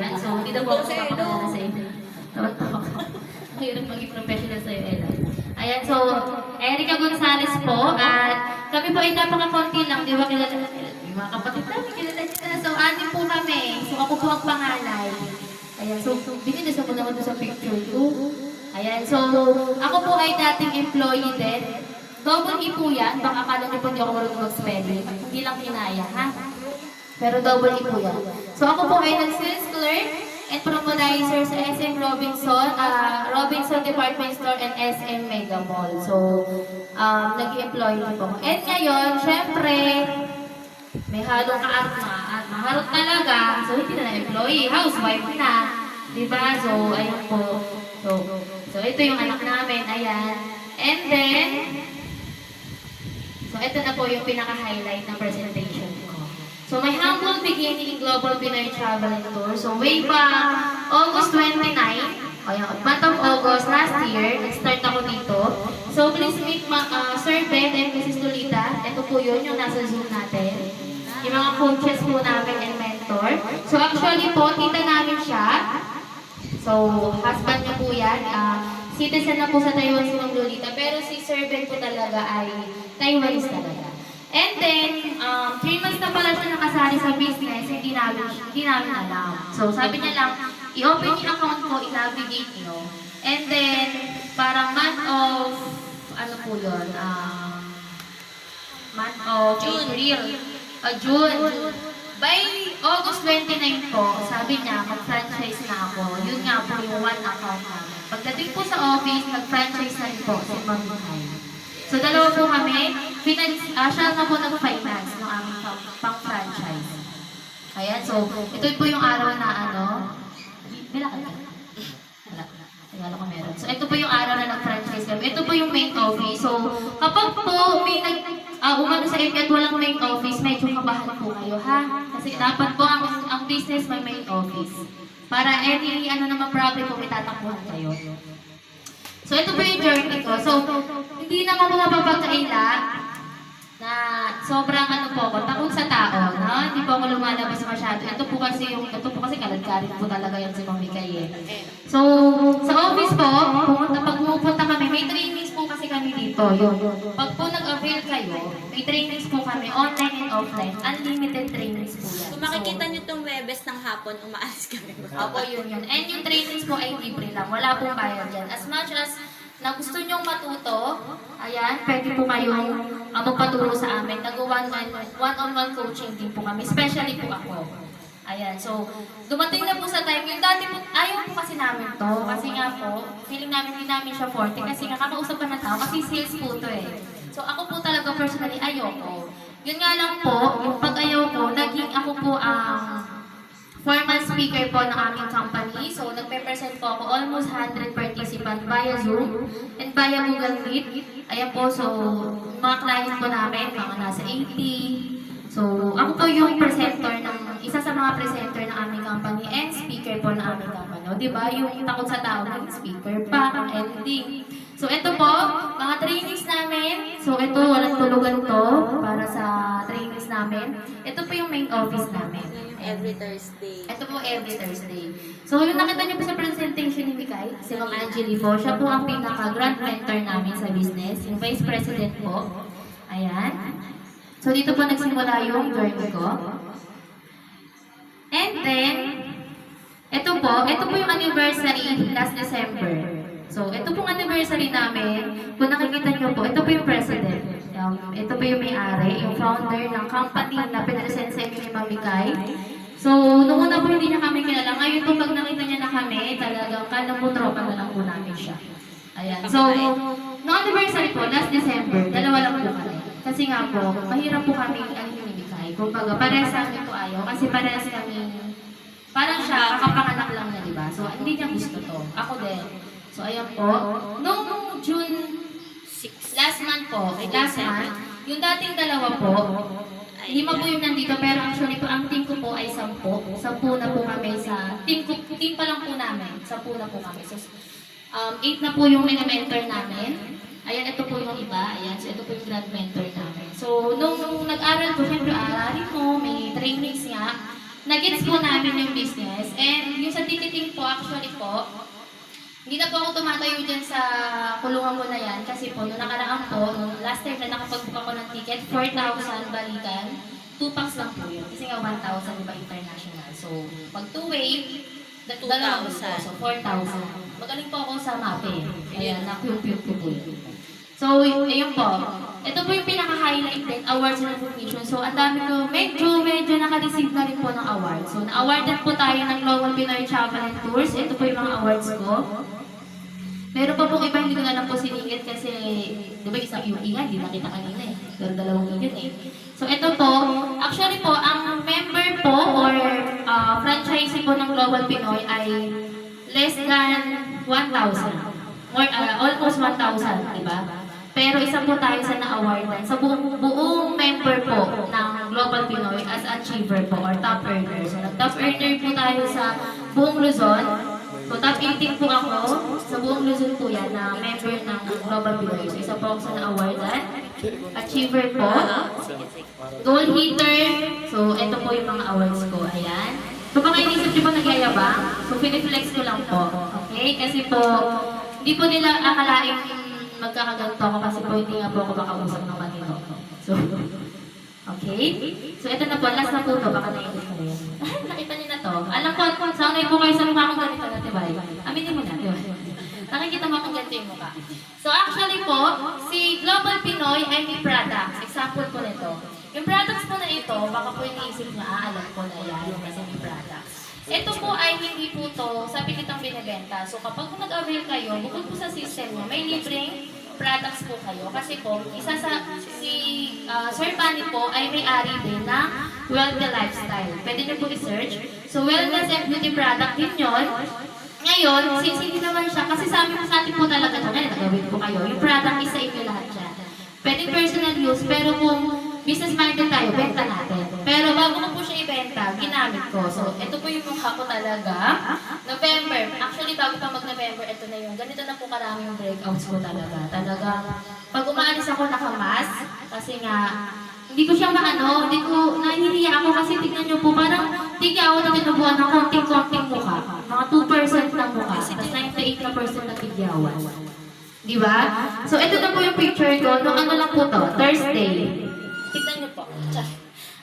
Ayan, so hindi na po ako mapapakilala sa inyo. Mahirap maging professional sa iyo, Ella. Ayan, so, Erica Gonzalez po, at kami po ay napaka-konti lang, di ba kilala? Yung mga kapatid namin, kilala nyo na. So, anim po kami. So, ako po ang pangalay. Ayan, so, binilisan ko naman doon sa picture ko. Ayan, so, ako po ay dating employee din. Double E po yan, baka akala niyo po hindi ako marunong mag-spelling. Hindi lang kinaya, ha? Pero double E po yan. So, ako po ay nag-sales clerk and promodizer sa SM Robinson, Robinson Department Store and SM Mega Mall. So, nag-employee po. And ngayon, syempre, may halong kaarma at maharot talaga. So, hindi na employee, housewife na. Diba? So, ayun po. So, ito yung anak namin. Ayan. And then, so, ito na po yung pinaka-highlight ng presentation ko. So, my humble beginning in Global Pinoy Travel and Tour. So, way back August 29, month of August last year, nag-start ako dito. So, please meet Sir Ben and Mrs. Lolita. Ito po yun, yung nasa Zoom natin. Yung mga coaches po namin and mentor. So, actually po, tita namin siya. So, husband niya po yan. Citizen na po sa Taiwan si Ma'am Lolita. Pero si Sir Ben po talaga ay Taiwanese talaga. And then, 3 months na pala siya nakasali sa business, hindi namin alam. So, sabi niya lang, i-open yung account ko, i-navigate nyo. And then, parang month of, ano po yun, month of April, June. By August 29 po, sabi niya, mag-franchise na ako. Yun nga po yung one account namin. Pagdating po sa office, nag-franchise na rin po si Ma'am Mikay. So, dalawa po kami. Siya na po nag-finance ng aming pang-franchise. Ayan, so, ito po yung araw na nilakad ka? Wala. Tingala ko meron. So, ito po yung araw na nag-franchise kami. Ito po yung main office. So, kapag po may umano sa inyo at walang main office, medyo kabahan po kayo, ha? Kasi dapat po ang business may main office. Para any naman problem po, may tatakbuhan kayo. So, ito po yung journey ko. So, hindi naman po mapapagkaila na sobrang po ako, takot sa tao, no? Hindi po ako lumalabas masyado. Ito po kasi kaladkarin po talaga yan si Ma'am Mikay eh. So, sa office po, pag pumupunta kami, may trainings po kasi kami dito. Yun. Pag po nag-avail kayo, may trainings po kami, online and offline. Unlimited trainings po yan. Kung makikita nyo itong Webes ng hapon, umaalis kami. Opo, yun. And yung trainings po ay libre lang. Wala pong bayad yan. As much as na gusto nyong matuto, ayan, pwede po kayong magpaturo sa amin. One-on-one coaching din po kami, especially po ako. Ayan, so, dumating na po sa time, yung dati po, ayaw po kasi namin to, kasi nga po, feeling namin hindi namin siya forte, kasi nga kakausap ka ng tao, kasi sales po to eh. So, ako po talaga personally, ayoko. Yun nga lang po, yung pag-ayaw ko, naging ako po ang formal speaker po ng aming company. So, nagpe-present po ako almost 100 participants via Zoom and via Google Meet. Ayan po, so, mga clients po namin, mga nasa 80. So, ako po yung isa sa mga presenter ng aming company and speaker po ng aming company. O, diba? Yung takot sa tao ng speaker pa, ending. So, ito po, mga trainings namin. So, ito, walang tulugan to para sa trainings namin. Ito po yung main office namin. Every Thursday. Ito po every Thursday. So, yung nakita niyo po sa presentation ni Mikay, si Ma'am Angeli po, siya po ang pinaka-grand mentor namin sa business, yung vice president po. Ayan. So, dito po nagsimula yung journey ko. And then, ito po yung anniversary last December. So, ito pong anniversary namin, kung nakikita niyo po, ito po yung president. Ito po yung may-ari, yung founder ng company na pinresent sa inyo ni Ma'am Mikay. So, noong una po hindi niya kami kilala. Ngayon po, pag nakita niya na kami, talagang kala po tropa na lang po namin siya. Ayan. So, noong anniversary po, last December, dalawa lang po kami. Kasi nga po, mahirap po kami ni Mikay. Kumbaga, parehas namin po ayaw. Kasi parehas kami, parang siya, kakapanganak lang na, diba? So, hindi niya gusto to. Ako din. So, ayan po. Noong June 6, last month, yung dating dalawa po, 5 po yung nandito, pero actually po, ang team ko po ay 10. 10 na po kami sa, team pa lang po namin, 10 na po kami. So, 8 na po yung mentor namin. Ayan, ito po yung iba. Ayan, so ito po yung grand mentor namin. So, nung nag-aral po, syempre, aralin mo, may trainings nga, nag-gets po namin yung business, and actually po, hindi na po ako tumatayo dyan sa kulungan ko na yan kasi po, nung nakaraan po, nung last time na nakapag-book ako ng ticket, 4,000 balikan, 2 packs lang po yun. Kasi nga 1,000 diba international. So, pag two-way, 2,000. So, 4,000. Magaling po ako sa mape. Kaya na-pute ko po yun. So, ayun po. Ito po yung pinaka-highlight din, awards and recognition. So, ang dami ko, medyo naka-receive na rin po ng awards. So, na-awardan po tayo ng Global Pinoy Travel and Tours. Ito po yung mga awards ko. Meron pa pong iba, hindi ko na lang po siningit kasi, di ba isang yung nga, hindi nakita kanina eh. Pero 2 million eh. So, ito po, actually po, ang member po or franchisee po ng Global Pinoy ay less than 1,000. Or almost 1,000, di ba? Pero isa po tayo sa na-awardan sa buong member po ng Global Pinoy as achiever po or top earner. So, top earner po tayo sa buong Luzon. So, top 18 po ako sa buong Luzon po yan na member ng Global Pinoy. So, isa po ako sa na-awardan. Achiever po. Gold hitter. So, ito po yung mga awards ko. Ayan. So, baka inisip niyo po nagyayabang. So, piniflex ko lang po. Okay? Kasi po, hindi po nila akalaing magkakaganto ako kasi po hindi nga po ako makausap ng kanino. So, okay? So, ito na po. Last na po ito. Baka naiinit ko na yun. Nakita niyo na to. Alam ko, sanay po kayo sa mukha kong ganito na, diba? Aminin mo na, diba? Nakikita mo akong ganito yung mukha. So, actually po, si Global Pinoy ay may products. Example po nito. Yung products po na ito, baka po iniisip niya, alam ko na yan kasi may products. Ito po ay hindi po to sa pilitang binibenta. So kapag mag-avail kayo, bukod po sa system nyo, may libreng products po kayo. Kasi po, si Sir Manny po ay may-ari din ng Wealthy Lifestyle. Pwede nyo po i-search. So wellness and beauty product din yun. Ngayon, since hindi naman siya, kasi sabi po sa atin po talaga ito, ngayon nagawin po kayo, yung product is sa inyo lahat siya. Pwede personal use, pero kung business-minded tayo, benta natin. Pero bago ko po siya ibenta, ginamit ko. So, ito po yung mukha ko talaga. November. Actually, bago pa mag-November, ito na yung, ganito na po karami yung breakouts ko talaga. Talagang, pag umaalis ako nakamas, kasi nga, hindi ko siya nahihiya ako kasi tignan nyo po, parang tiga ako na tinubuan ng konting-konting mukha. Mga 2% ng mukha. Tapos 98% na tigyawan. Di ba? So, ito na po yung picture ko. Nung ano lang po to, Thursday. Tignan nyo po.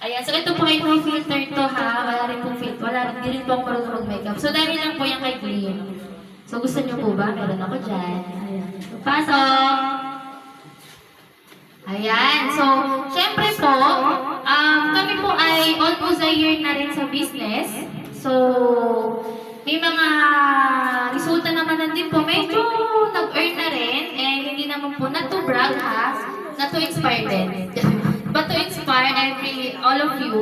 Ayan, so ito po ay no filter to ha. Wala rin pong filter. Hindi rin po ako marunong mag-makeup. So, dahil lang po yung kay Gleam. So, gusto nyo po ba? Meron ako dyan. Ayan. Pasok! Ayan. So, syempre po, kami po ay almost a year na rin sa business. So, may mga resulta naman na din po. Medyo nag-earn na rin. And hindi naman po, not to brag ha, not to inspire din. But to inspire all of you,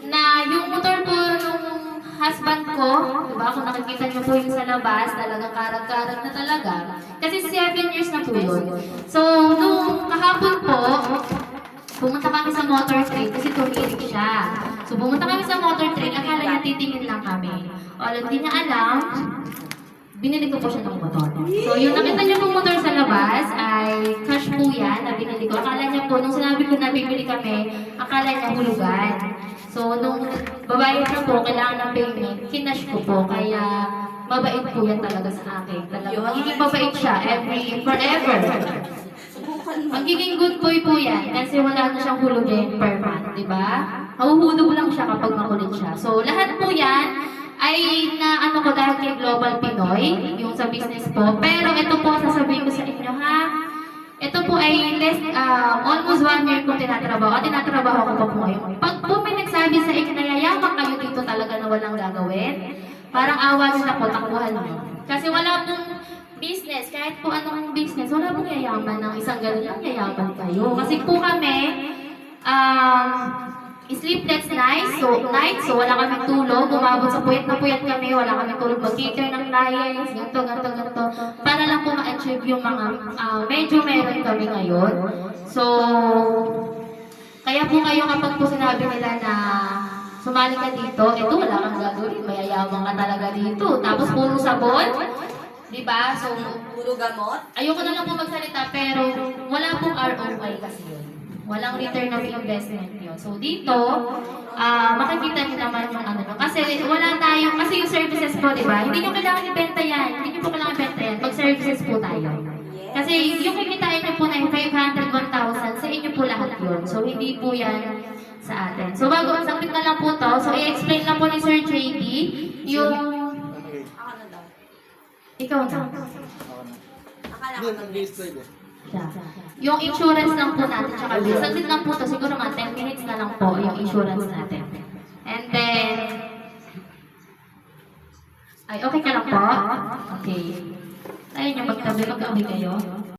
na yung motor po nung husband ko, diba, kung nakikita niyo po yung sa labas, talagang karag-karag na talaga. Kasi 7 years na po yun. So, nung kahapon po, pumunta kami sa motor trade kasi tumirik siya. So, pumunta kami sa motor trade, akala niya titingin lang kami. All hindi niya alam, binili ko po siya ng motor. So, yung nakita niyo pong motor sa labas ay cash po yan na binili ko. Akala niya po, nung sinabi ko na bibili kami, akala niya hulugan. So, nung babayad na po, kailangan ng payment, kinash ko po. Kaya, mabait po yan talaga sa akin. Talaga, magiging mabait siya forever. Magiging good boy po yan kasi wala na siyang hulugin per month, di ba? Mahuhulog lang siya kapag makulit siya. So, lahat po yan ay na ko dahil kay Global Pinoy, yung sa business po. Pero ito po, sasabihin ko sa inyo ha, ito po ay almost 1 year kong tinatrabaho. Tinatrabaho ko pa po ngayon. Pag po may nagsabi sa inyo na yayaman kayo dito talaga na walang gagawin, parang awa nyo na po, takbuhan nyo. Kasi wala pong business, kahit po anong business, wala pong yayaman ng isang ganun lang yayaman kayo. Kasi po kami, sleepless nights, so wala kaming tulog, umabot sa puyat na puyat kami, wala kaming tulog, mag-cater ng clients, ganito, para lang po ma-achieve yung mga medyo meron kami ngayon. So, kaya po kayo kapag po sinabi nila na sumali ka dito, ito wala kang gagawin, mayayaman ka talaga dito, tapos puro sabon, diba? So, Puro gamot? ayoko na lang po magsalita, pero wala pong ROI kasi yun. Walang return of investment yun. So dito, makikita niyo naman yung ano. Kasi wala tayong, kasi yung services po, di ba? Hindi nyo kailangan ibenta yan. Hindi nyo po kailangan ibenta yan. Mag-services po tayo. Kasi yung kikitain nyo po na yung 500, 1,000, sa inyo po lahat yun. So, hindi po yan sa atin. So, bago, saglit na lang po to. So, i-explain lang po ni Sir JD yung... Ako na daw. Ikaw na. Akala ko Mag-display din. Siya. Yung insurance lang po natin, tsaka bill. Saglit lang po to. Siguro mga 10 minutes na lang po yung insurance natin. And then... Ay, okay ka lang po? Okay. Tayo nyo magtabi kayo.